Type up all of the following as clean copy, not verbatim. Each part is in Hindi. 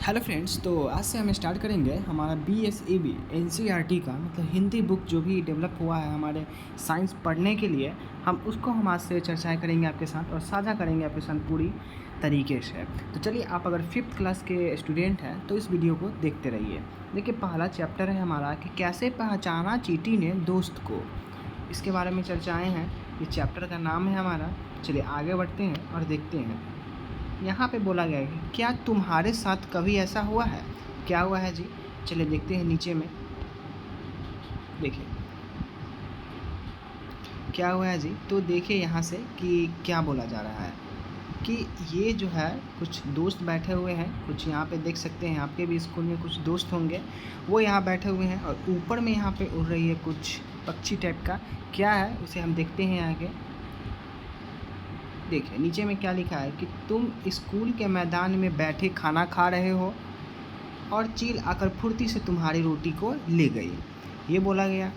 हेलो फ्रेंड्स, तो आज से हम स्टार्ट करेंगे हमारा BSAB NCERT का मतलब हिंदी बुक जो भी डेवलप हुआ है हमारे साइंस पढ़ने के लिए। हम उसको हम आज से चर्चाएं करेंगे आपके साथ और साझा करेंगे आपके साथ पूरी तरीके से। तो चलिए, आप अगर 5th क्लास के स्टूडेंट हैं तो इस वीडियो को देखते रहिए। देखिए, पहला चैप्टर है हमारा कि कैसे पहचाना चींटी ने दोस्त को। इसके बारे में चर्चाएँ हैं। ये चैप्टर का नाम है हमारा। चलिए आगे बढ़ते हैं और देखते हैं। यहाँ पे बोला गया है कि क्या तुम्हारे साथ कभी ऐसा हुआ है। क्या हुआ है जी? चलिए देखते हैं नीचे में। देखिए क्या हुआ है जी। तो देखिए यहाँ से कि क्या बोला जा रहा है कि ये जो है कुछ दोस्त बैठे हुए हैं। कुछ यहाँ पे देख सकते हैं, आपके भी स्कूल में कुछ दोस्त होंगे, वो यहाँ बैठे हुए हैं और ऊपर में यहाँ पे उड़ रही है कुछ पक्षी टाइप का। क्या है उसे हम देखते हैं आगे। देखिए नीचे में क्या लिखा है कि तुम स्कूल के मैदान में बैठे खाना खा रहे हो और चील आकर फुर्ती से तुम्हारी रोटी को ले गई। ये बोला गया।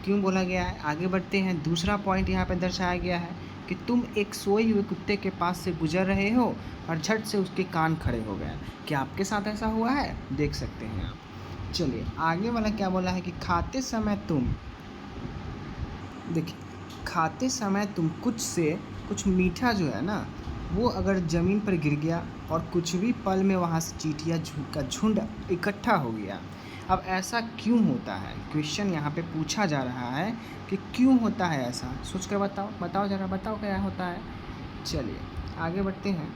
क्यों बोला गया है, आगे बढ़ते हैं। दूसरा पॉइंट यहाँ पे दर्शाया गया है कि तुम एक सोए हुए कुत्ते के पास से गुजर रहे हो और झट से उसके कान खड़े हो गए। क्या आपके साथ ऐसा हुआ है? देख सकते हैं आप। चलिए आगे वाला क्या बोला है कि खाते समय तुम, देखिए, खाते समय तुम कुछ मीठा जो है ना, वो अगर ज़मीन पर गिर गया और कुछ भी पल में वहाँ से चींटियाँ का झुंड इकट्ठा हो गया। अब ऐसा क्यों होता है? क्वेश्चन यहाँ पे पूछा जा रहा है कि क्यों होता है ऐसा। सोच कर बताओ ज़रा, बताओ क्या होता है। चलिए आगे बढ़ते हैं।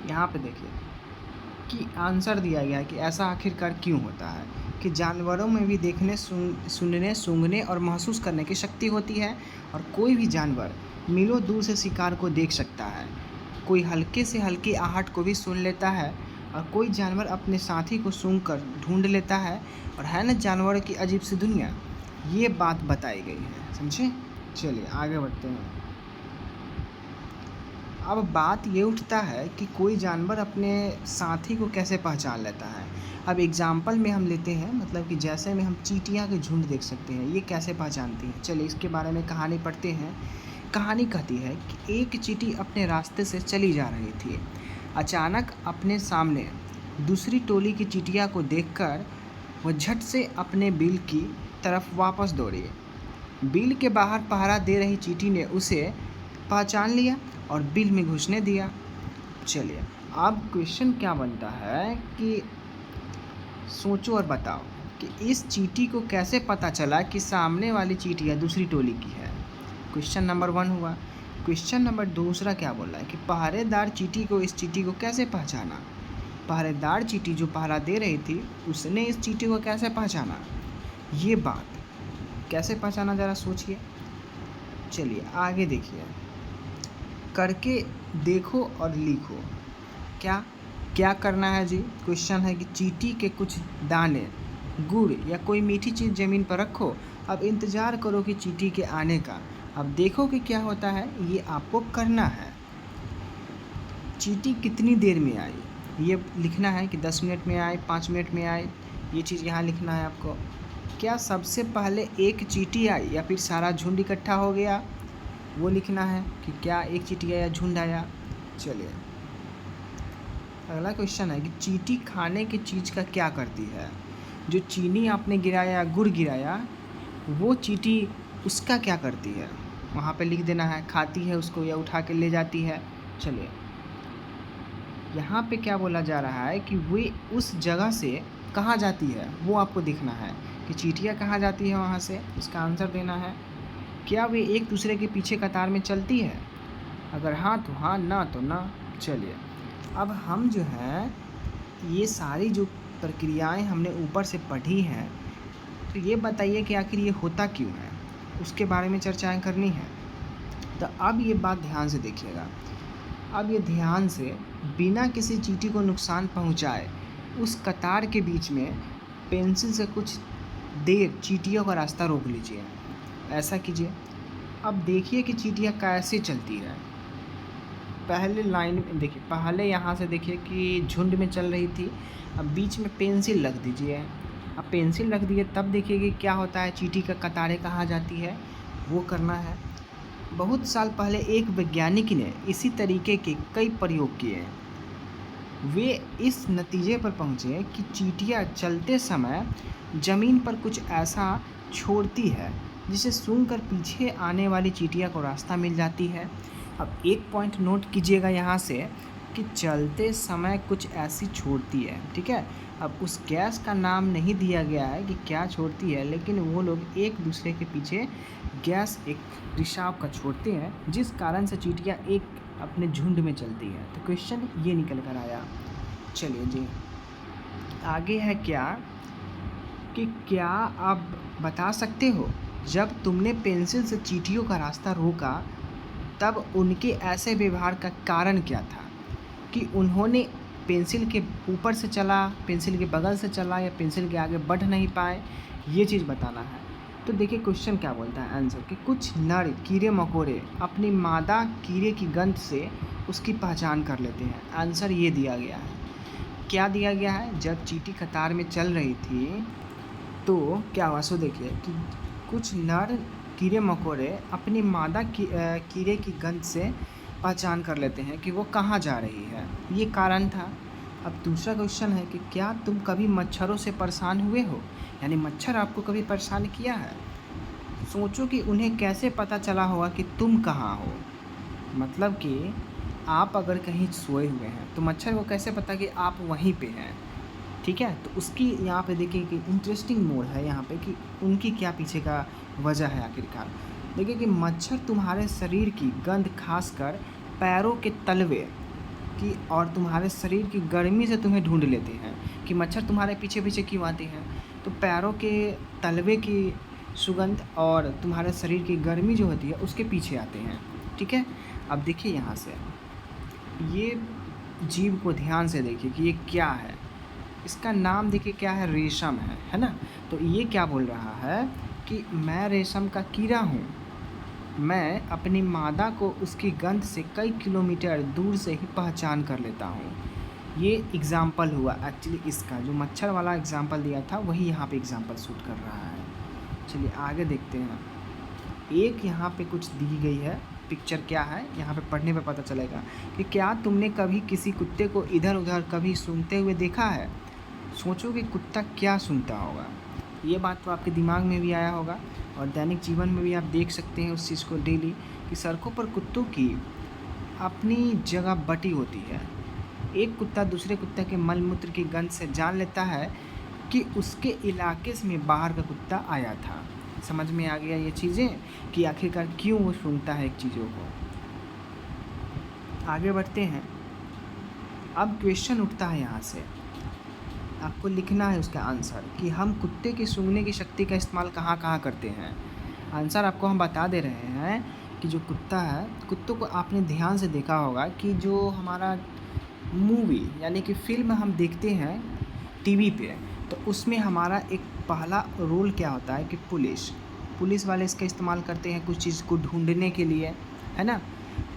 यहाँ पे देखिए कि आंसर दिया गया है कि ऐसा आखिरकार क्यों होता है कि जानवरों में भी देखने, सुनने, सूंघने और महसूस करने की शक्ति होती है और कोई भी जानवर मीलों दूर से शिकार को देख सकता है। कोई हल्के से हल्की आहट को भी सुन लेता है और कोई जानवर अपने साथी को सूंघकर ढूंढ लेता है। और है ना जानवरों की अजीब सी दुनिया। ये बात बताई गई है, समझे। चलिए आगे बढ़ते हैं। अब बात ये उठता है कि कोई जानवर अपने साथी को कैसे पहचान लेता है। अब एग्जाम्पल में हम लेते हैं, मतलब कि जैसे में हम चींटियाँ के झुंड देख सकते हैं, ये कैसे पहचानती हैं। चलिए इसके बारे में कहानी पढ़ते हैं। कहानी कहती है कि एक चींटी अपने रास्ते से चली जा रही थी। अचानक अपने सामने दूसरी टोली की चींटियों को देखकर वह झट से अपने बिल की तरफ वापस दौड़ी। बिल के बाहर पहरा दे रही चींटी ने उसे पहचान लिया और बिल में घुसने दिया। चलिए अब क्वेश्चन क्या बनता है कि सोचो और बताओ कि इस चींटी को कैसे पता चला कि सामने वाली चींटियाँ दूसरी टोली की है। क्वेश्चन नंबर 1 हुआ। क्वेश्चन नंबर दूसरा क्या बोला है कि पहरेदार चींटी को इस चींटी को कैसे पहचाना। पहरेदार चींटी जो पहरा दे रही थी उसने इस चींटी को कैसे पहचाना। ये बात कैसे पहचाना, ज़रा सोचिए। चलिए आगे देखिए। करके देखो और लिखो। क्या क्या करना है जी? क्वेश्चन है कि चींटी के कुछ दाने, गुड़ या कोई मीठी चीज़ ज़मीन पर रखो। अब इंतज़ार करो कि चींटी के आने का। अब देखो कि क्या होता है, ये आपको करना है। चींटी कितनी देर में आई, ये लिखना है कि 10 मिनट में आए, 5 मिनट में आए, ये चीज़ यहाँ लिखना है आपको। क्या सबसे पहले एक चींटी आई या फिर सारा झुंड इकट्ठा हो गया, वो लिखना है कि क्या एक चींटी आया या झुंड आया। चलिए अगला क्वेश्चन है कि चींटी खाने की चीज़ का क्या करती है। जो चीनी आपने गिराया, गुड़ गिराया, वो चींटी उसका क्या करती है, वहाँ पे लिख देना है। खाती है उसको या उठा के ले जाती है। चलिए यहाँ पे क्या बोला जा रहा है कि वे उस जगह से कहाँ जाती है, वो आपको दिखना है कि चींटियाँ कहाँ जाती है वहाँ से। इसका आंसर देना है। क्या वे एक दूसरे के पीछे कतार में चलती है? अगर हाँ तो हाँ, ना तो ना। चलिए अब हम जो है ये सारी जो प्रक्रियाएं हमने ऊपर से पढ़ी हैं, तो ये बताइए कि आखिर ये होता क्यों है, उसके बारे में चर्चाएं करनी है। तो अब ये बात ध्यान से देखिएगा। अब ये ध्यान से, बिना किसी चींटी को नुकसान पहुंचाए उस कतार के बीच में पेंसिल से कुछ देर चींटियों का रास्ता रोक लीजिए। ऐसा कीजिए। अब देखिए कि चींटियाँ कैसे चलती है। पहले लाइन में देखिए, पहले यहाँ से देखिए कि झुंड में चल रही थी। अब बीच में पेंसिल रख दीजिए। अब पेंसिल रख दिए तब देखिए कि क्या होता है, चींटी का कतारें कहाँ जाती है, वो करना है। बहुत साल पहले एक वैज्ञानिक ने इसी तरीके के कई प्रयोग किए हैं। वे इस नतीजे पर पहुँचे कि चींटियाँ चलते समय ज़मीन पर कुछ ऐसा छोड़ती है जिसे सूंघकर पीछे आने वाली चींटियाँ को रास्ता मिल जाती है। अब एक पॉइंट नोट कीजिएगा यहाँ से कि चलते समय कुछ ऐसी छोड़ती है, ठीक है। अब उस गैस का नाम नहीं दिया गया है कि क्या छोड़ती है, लेकिन वो लोग एक दूसरे के पीछे गैस एक रिसाव का छोड़ते हैं, जिस कारण से चींटियाँ एक अपने झुंड में चलती है। तो क्वेश्चन ये निकल कर आया। चलिए जी, आगे है क्या कि क्या आप बता सकते हो जब तुमने पेंसिल से चींटियों का रास्ता रोका तब उनके ऐसे व्यवहार का कारण क्या था, कि उन्होंने पेंसिल के ऊपर से चला, पेंसिल के बगल से चला, या पेंसिल के आगे बढ़ नहीं पाए, ये चीज़ बताना है। तो देखिए क्वेश्चन क्या बोलता है आंसर, कि कुछ नर कीड़े मकोड़े अपनी मादा कीड़े की गंध से उसकी पहचान कर लेते हैं। आंसर ये दिया गया है। क्या दिया गया है, जब चींटी कतार में चल रही थी तो क्या हुआ, सो देखिए कि कुछ नर कीड़े मकोड़े अपनी मादा कीड़े की गंध से पहचान कर लेते हैं कि वो कहाँ जा रही है, ये कारण था। अब दूसरा क्वेश्चन है कि क्या तुम कभी मच्छरों से परेशान हुए हो, यानी मच्छर आपको कभी परेशान किया है। सोचो कि उन्हें कैसे पता चला होगा कि तुम कहाँ हो, मतलब कि आप अगर कहीं सोए हुए हैं तो मच्छर को कैसे पता कि आप वहीं पे हैं, ठीक है। तो उसकी यहाँ पे देखिए कि इंटरेस्टिंग मोड है यहाँ पे कि उनकी क्या पीछे का वजह है आखिरकार। देखिए कि मच्छर तुम्हारे शरीर की गंध खासकर पैरों के तलवे की और तुम्हारे शरीर की गर्मी से तुम्हें ढूंढ लेते हैं, कि मच्छर तुम्हारे पीछे पीछे क्यों आते हैं। तो पैरों के तलवे की सुगंध और तुम्हारे शरीर की गर्मी जो होती है उसके पीछे आते हैं, ठीक है। अब देखिए यहाँ से ये जीव को ध्यान से देखिए कि ये क्या है। इसका नाम देखिए क्या है, रेशम है ना। तो ये क्या बोल रहा है कि मैं रेशम का कीड़ा हूँ, मैं अपनी मादा को उसकी गंध से कई किलोमीटर दूर से ही पहचान कर लेता हूँ। ये एग्ज़ाम्पल हुआ एक्चुअली, इसका जो मच्छर वाला एग्ज़ाम्पल दिया था वही यहाँ पे एग्ज़ाम्पल शूट कर रहा है। चलिए आगे देखते हैं। एक यहाँ पे कुछ दी गई है पिक्चर, क्या है यहाँ पे पढ़ने पे पता चलेगा कि क्या तुमने कभी किसी कुत्ते को इधर उधर कभी सूंघते हुए देखा है। सोचो कि कुत्ता क्या सूंघता होगा। ये बात तो आपके दिमाग में भी आया होगा और दैनिक जीवन में भी आप देख सकते हैं उस चीज़ को डेली, कि सड़कों पर कुत्तों की अपनी जगह बटी होती है। एक कुत्ता दूसरे कुत्ते के मल मूत्र की गंध से जान लेता है कि उसके इलाके में बाहर का कुत्ता आया था। समझ में आ गया ये चीज़ें कि आखिरकार क्यों वो सूंघता है एक चीज़ों को। आगे बढ़ते हैं। अब क्वेश्चन उठता है यहाँ से, आपको लिखना है उसका आंसर कि हम कुत्ते की सूंघने की शक्ति का इस्तेमाल कहाँ कहाँ करते हैं। आंसर आपको हम बता दे रहे हैं कि जो कुत्ता है, कुत्तों को आपने ध्यान से देखा होगा कि जो हमारा मूवी यानी कि फ़िल्म हम देखते हैं टीवी पे, तो उसमें हमारा एक पहला रोल क्या होता है कि पुलिस वाले इसका इस्तेमाल करते हैं कुछ चीज़ को ढूंढने के लिए, है ना।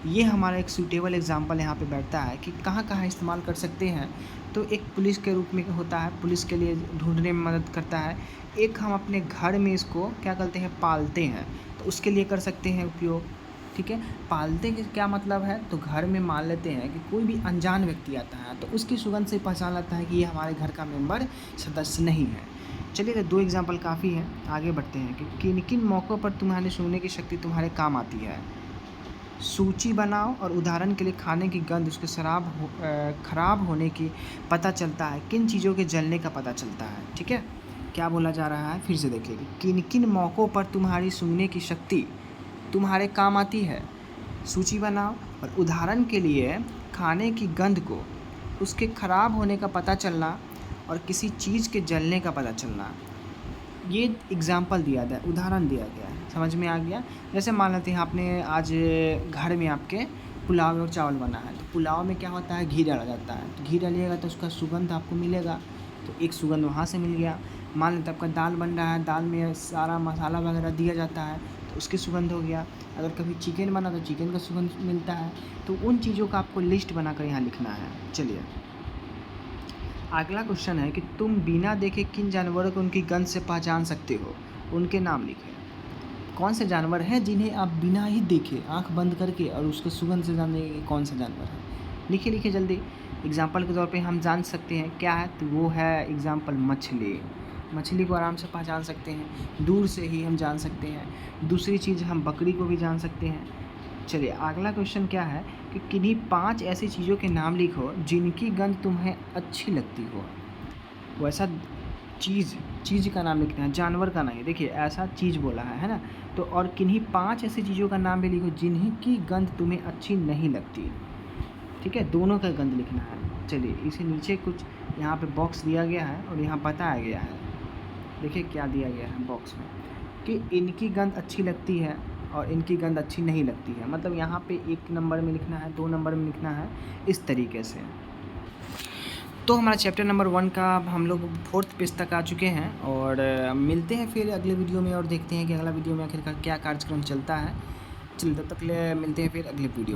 ये हमारा एक सूटेबल एग्जांपल यहाँ पे बैठता है कि कहाँ कहाँ इस्तेमाल कर सकते हैं। तो एक पुलिस के रूप में होता है, पुलिस के लिए ढूंढने में मदद करता है। एक हम अपने घर में इसको क्या करते हैं, पालते हैं, तो उसके लिए कर सकते हैं उपयोग, ठीक है। पालते के क्या मतलब है, तो घर में मान लेते हैं कि कोई भी अनजान व्यक्ति आता है तो उसकी सुगंध से पहचान लेता है कि ये हमारे घर का मेंबर सदस्य नहीं है। चलिए, तो 2 एग्जाम्पल काफ़ी हैं। आगे बढ़ते हैं कि किन किन मौक़ों पर तुम्हारे सूंघने की शक्ति तुम्हारे काम आती है। सूची बनाओ और उदाहरण के लिए खाने की गंध उसके ख़राब होने की पता चलता है, किन चीज़ों के जलने का पता चलता है, ठीक है। क्या बोला जा रहा है, फिर से देखिए कि किन किन मौक़ों पर तुम्हारी सूंघने की शक्ति तुम्हारे काम आती है। सूची बनाओ और उदाहरण के लिए खाने की गंध को उसके ख़राब होने का पता चलना और किसी चीज़ के जलने का पता चलना। ये एग्ज़ाम्पल दिया गया, उदाहरण दिया गया है, समझ में आ गया। जैसे मान लेते हैं आपने आज घर में आपके पुलाव और चावल बना है, तो पुलाव में क्या होता है, घी डाला जाता है। तो घी डालिएगा तो उसका सुगंध आपको मिलेगा, तो एक सुगंध वहाँ से मिल गया। मान लेते आपका दाल बन रहा है, दाल में सारा मसाला वगैरह दिया जाता है तो उसकी सुगंध हो गया। अगर कभी चिकन बना तो चिकन का सुगंध मिलता है। तो उन चीज़ों का आपको लिस्ट बनाकर यहाँ लिखना है। चलिए, अगला क्वेश्चन है कि तुम बिना देखे किन जानवरों को उनकी गंध से पहचान सकते हो, उनके नाम लिखें। कौन से जानवर हैं जिन्हें आप बिना ही देखे आंख बंद करके और उसके सुगंध से जानेंगे कि कौन सा जानवर है। लिखिए लिखिए जल्दी। एग्जाम्पल के तौर पे हम जान सकते हैं क्या है, तो वो है एग्जाम्पल मछली। मछली को आराम से पहचान सकते हैं, दूर से ही हम जान सकते हैं। दूसरी चीज़ हम बकरी को भी जान सकते हैं। चलिए अगला क्वेश्चन क्या है कि किन्हीं 5 ऐसी चीज़ों के नाम लिखो जिनकी गंध तुम्हें अच्छी लगती हो। वैसा चीज़ का नाम लिखना है, जानवर का नहीं। देखिए ऐसा चीज़ बोला है ना। तो और किन्हीं 5 ऐसी चीज़ों का नाम भी लिखो जिन्हीं की गंध तुम्हें अच्छी नहीं लगती। ठीक है, दोनों का गंध लिखना है। चलिए इसे नीचे कुछ यहाँ पे बॉक्स दिया गया है और यहाँ बताया गया है। देखिए क्या दिया गया है बॉक्स में कि इनकी गंध अच्छी लगती है और इनकी गंध अच्छी नहीं लगती है। मतलब यहाँ पे 1 नंबर में लिखना है, 2 नंबर में लिखना है, इस तरीके से। तो हमारा चैप्टर नंबर 1 का हम लोग 4th पेज तक आ चुके हैं और मिलते हैं फिर अगले वीडियो में और देखते हैं कि अगला वीडियो में आखिरकार क्या कार्यक्रम चलता है। चलिए तब तक के लिए मिलते हैं फिर अगले वीडियो।